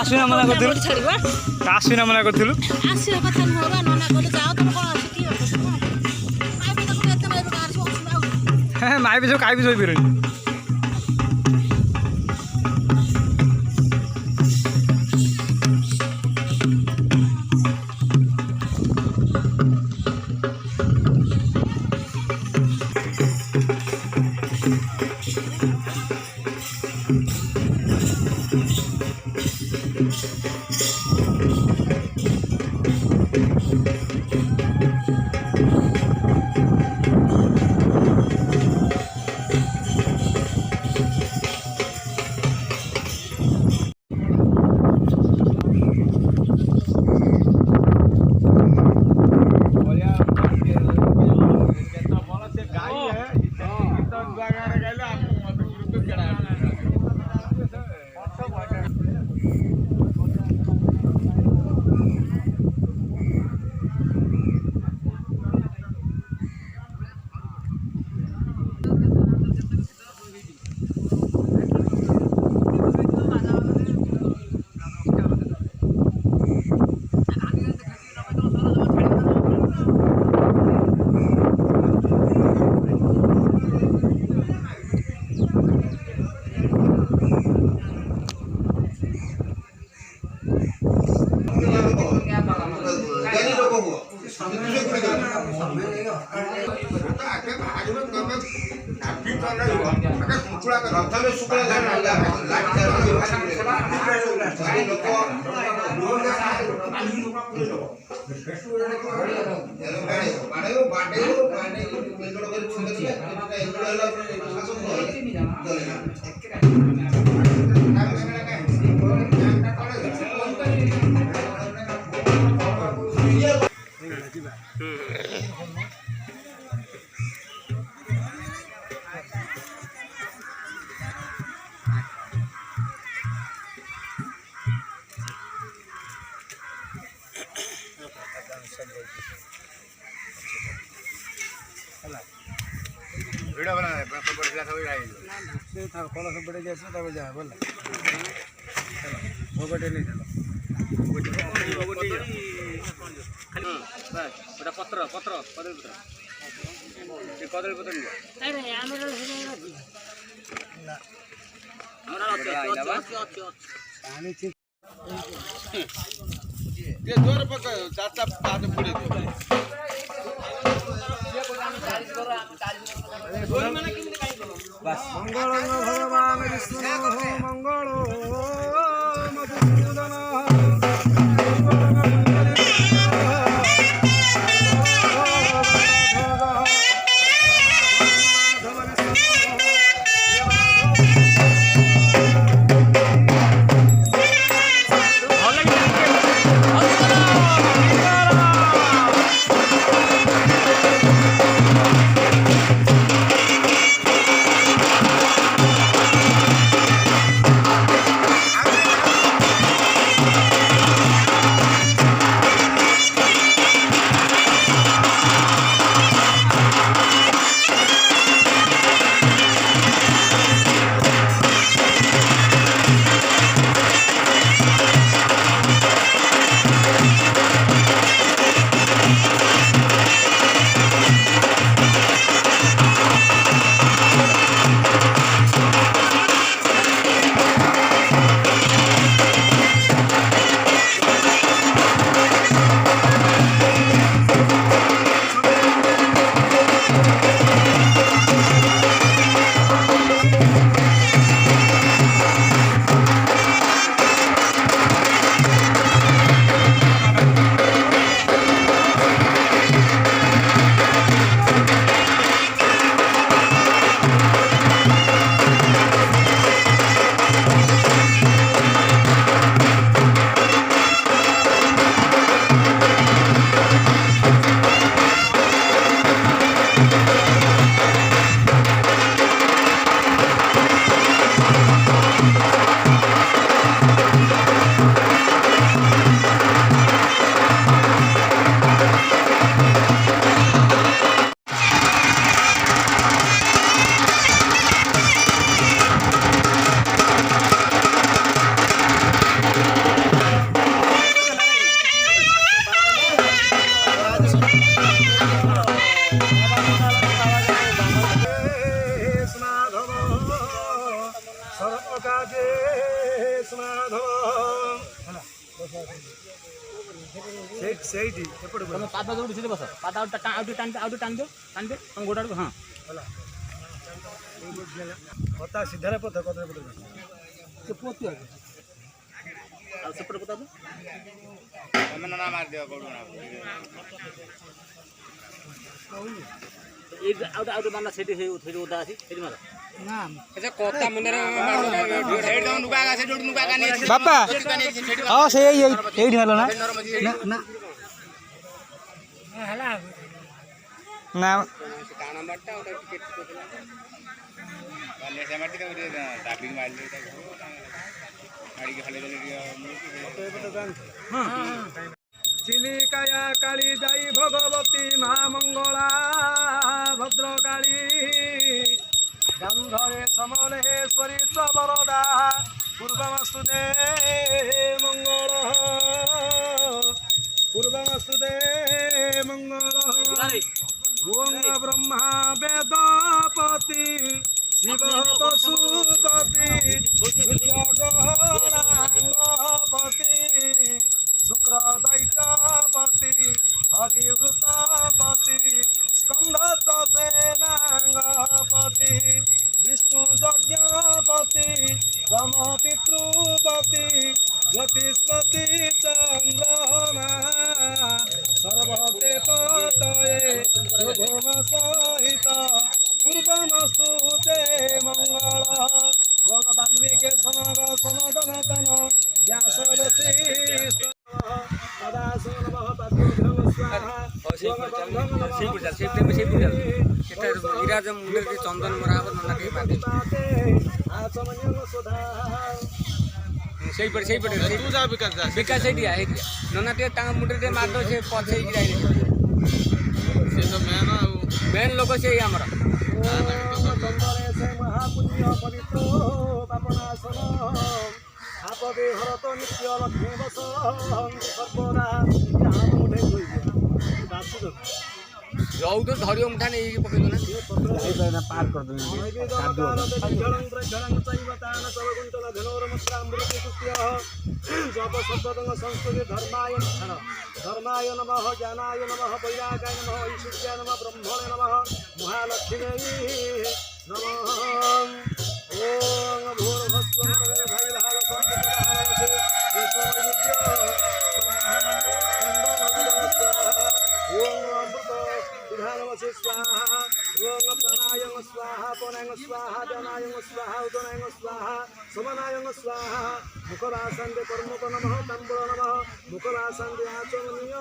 आसुना मना करथिलु आसुना मना करथिलु आसिया कथा मोरा नना कोले जाओ त कोन आसी की आइ त को एते नै कार सो हे माइ बिजो काइ बिजो बिरनि वीडियो बना है पर बढ़िया सब आई से था कॉल सब बढ़े जैसे तब जा बोल चलो वो बटे नहीं चलो खाली बस बड़ा पत्र पत्र कदल पत्र ये कदल पत्र नहीं अरे हमरा ना हमरा पानी ठीक ये जोर पक चाचा पाद पुड़े मंगल भगवान विष्णु मंगल मधुसूदन ସେଇଠି ଏପଟେ ତମେ ପାଦ ଯୋଉଠି ସେଠି ବସ ପାଦ ଆଉ ଟାଣି ଦିଅ ତମ ଗୋଡ଼ ଆଡ଼କୁ ହଁ ହେଲା କଥା ସିଧାରେ ପଥ କଦରେ ପଥ ସେ ପୋତି ଆଉ ସେପଟେ ପୋତା ତମେ ନା ମାରିଦିଅ କୋଉଠୁ ନା ଏଇ ଆଉ ମାନା ସେଠି ସେଠି ଓଦା ଅଛି ସେଠି ମାର ନା କଥା ମୁଣ୍ଡରେ ସେଇଠି ତମ ନୁକା ସେ ଯୋଉଠି ନୁକା କାନି ଅଛି ବାପା ହଁ ସେ ଏଇଠି ହେଲା ନା ନା ହେଲା ନା କାଣ ମାରଟା ଆଉ ଟିକେ ବାଲେ ସେ ମାଟି ତ ଦାବି ମାରିଲେ ମାଡ଼ିକି ଖାଲି ଚିଲିକାୟା କାଳୀ ଯାଇ ଭଗବତୀ ମା ମଙ୍ଗଳା ଭଦ୍ରକାଳୀ ଗନ୍ଧରେ ସମଲେଶ୍ୱରୀ ତ୍ୱବରଦା ପୂର୍ବମସ୍ତୁତେ ମଙ୍ଗଳ ପୂର୍ବମସ୍ତୁତେ ମଙ୍ଗଳ ଓଂ ବ୍ରହ୍ମା ବେଦପତି ଶିବ ବସୁପତି ସୂର୍ଯ୍ୟଗ୍ରହଣାଙ୍ଗପତି शुक्र दैत्यपति अधिवृतपति स्कंद सेनांगपति विष्णु यज्ञपति दम पितृपति ज्योतिष्पति चंद्रमा सर्वदेवतये शुभम सहित पूर्वमस्तुते मंगल वाल्मीकि समाग समादनतन व्यासवशिष्ठ ଇରାଜ ମୁଣ୍ଡରେ ଚନ୍ଦନ ମରା ହବ ନନା ଟିକେ ପାଟି ସେଇପଟେ ବିକାଶ ସେଇଠି ନନା ଟିକେ ତାଙ୍କ ମୁଣ୍ଡରେ ଟିକେ ମାରିଦ ସେ ପଛେଇକି ଯାଇନି ସେ ତ ମେନ୍ ଲୋକ ସେଇ ଆମର ମହାପୁଣ୍ୟ ପବିତ୍ର ପାପନାଶନ आपदे हरत नित्य लक्ष्मी बस सर्वदा ଯୋଉ ତ ଧରିବ ମୁଠା ନେଇକି ପକେଇଦୁ ନା ପାର संस्कृति धर्माय नमः ज्ञानाय नमः वैरागाय नमः ईश्वर्याय नमः ब्रह्मणे नमः महालक्ष्मी नमः ओम भूर्भुवस्सुः विधानमसि स्वाहा ओम प्राणायाम स्वाहा पनायम स्वाहा जनायम स्वाहा उदनायम स्वाहा समनायम स्वाहा मुखरासंदे कर्मक नमः तंबुल नमः मुखरासंदे आचमनीय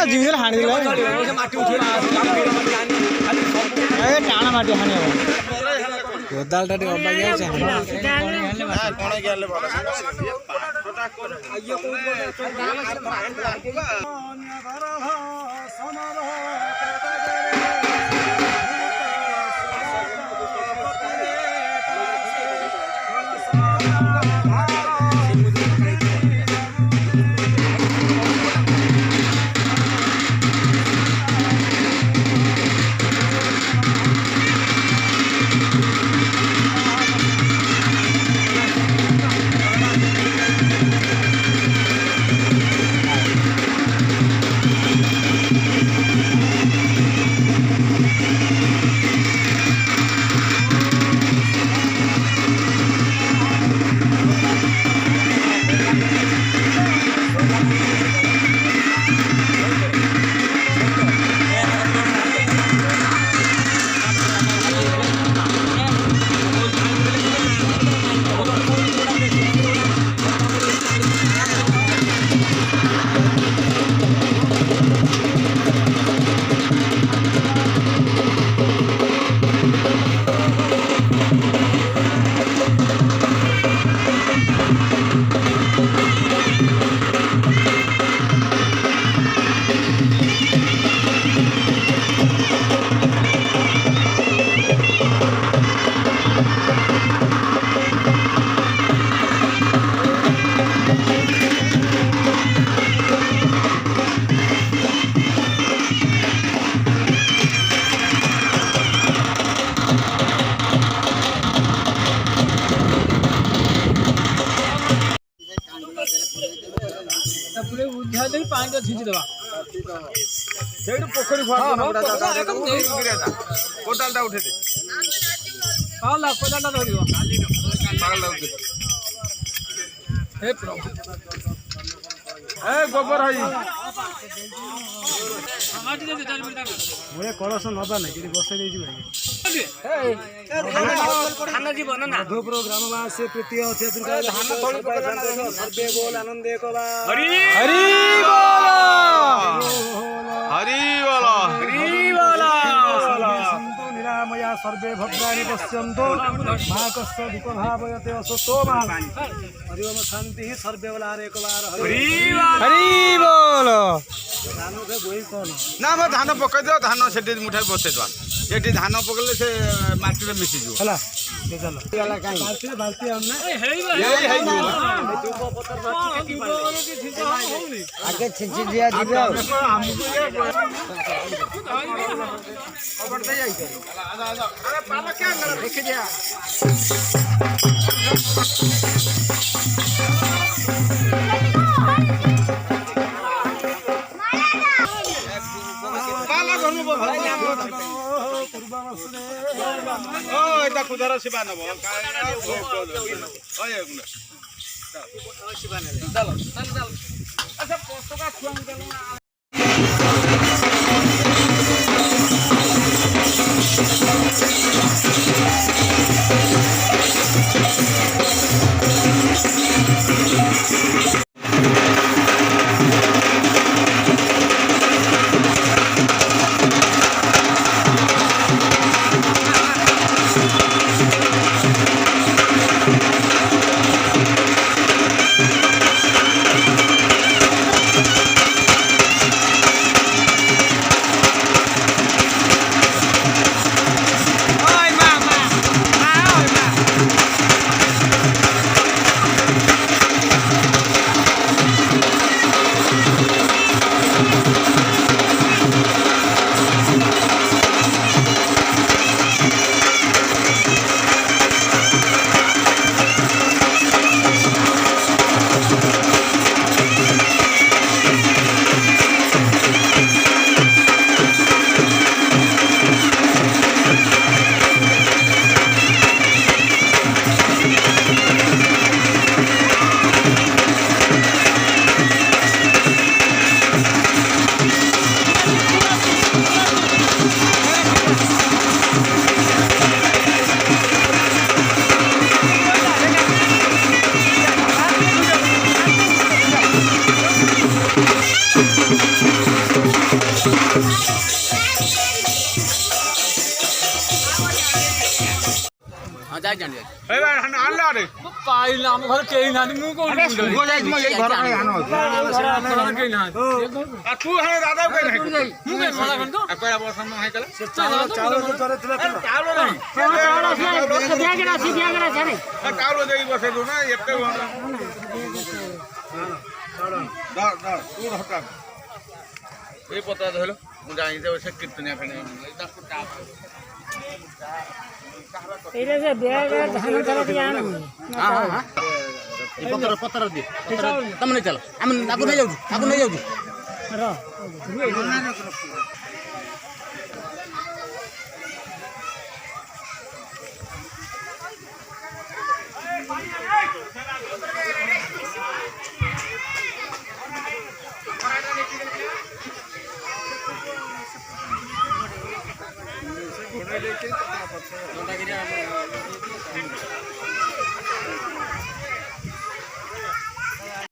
जिंगल हाणी दिला ସେ ମାଟି ଉଠିବ ଏ ଟାଣ ମାଟି ହାଣି ହବ କୋଦାଳଟା ଟିକେ ଅବାଗିଆ ଅଛି କଣ ଗଲେ ଭଲ ସେଇଠୁ ପୋଖରୀ କୋଦାଳଟା ଉଠେଇ ଦେ କୋଦାଳଟା ଧରିବ ଏ ଗୋବର ହେଇ ମୁଳେ କଳସ ନବା ନାଇଁ ସେଠି ବସେଇ ଦେଇଯିବ ମଧୁପୁର ଗ୍ରାମବାସୀ ତୃତୀୟ ସର୍ବେ ବୋଲ ଆନନ୍ଦେ କବା ହରି सन्तु निरामया सर्वे भद्राणि पश्यन्तु मा कस्य दुःखभावयते असतो मा हरि ओम शांति सर्वे वाला एक बार हरि बोल धान के बोई कोन ना म धान पकाइ दियो धान सेठी मुठाई बसै दवा एठी धान पकले से माटी रे मिसि जो हला ले चलो वाला काई बाल्टी हमने आगे छिंची दिया दिबे खबर दे जाई अरे पाला क्या देख दिया पाला घरनु बभाई ओ एटा कुदर शिवा नबो ओय शिवा ने चलो चल अच्छा पोस्टका छुआ ହଁ ଯାଇଛନ୍ତି ଏଇ ଭାଇ ଧାନ ଆଣିଲା ଆରେ ପାଇଲା ଆମ ଘରେ କେହି ନାହାନ୍ତି ମୁଁ କୋଉଠି ପୁଅ ଯାଇଛି ମୋ ଏଇ ଘର ପାଇଁ ଧାନ ଅଛି କେହି ନାହାନ୍ତି ଆଉ ତୁ ହେ ଦାଦା କୁ କାଇଁ ମୁଁ କାଇଁ ମନା କଲି ତ ଆଉ କୟା ବର୍ଷ ନ ହେଇକଲା ଚାଉଳ ତ ଥରେ ଥିଲା ଥିଲା। ଚାଉଳ ନାହିଁ ଚାଉଳ ଦେଇକି ବସେଇ ଦଉ ନା ଏତେ ତୁ ହଟା ଏଇ ପତ୍ର ଧରିଲ ମୁଁ ଯାଇକି ସେ କୀର୍ତ୍ତନିଆ ଫେଣେ ତାକୁ ପତ୍ର ଦିଏ ତମେ ନେଇ ଚାଲ ଆମେ ଆକୁ ନେଇଯାଉଛୁ ଘୋଡ଼େଇ ଦେଇକି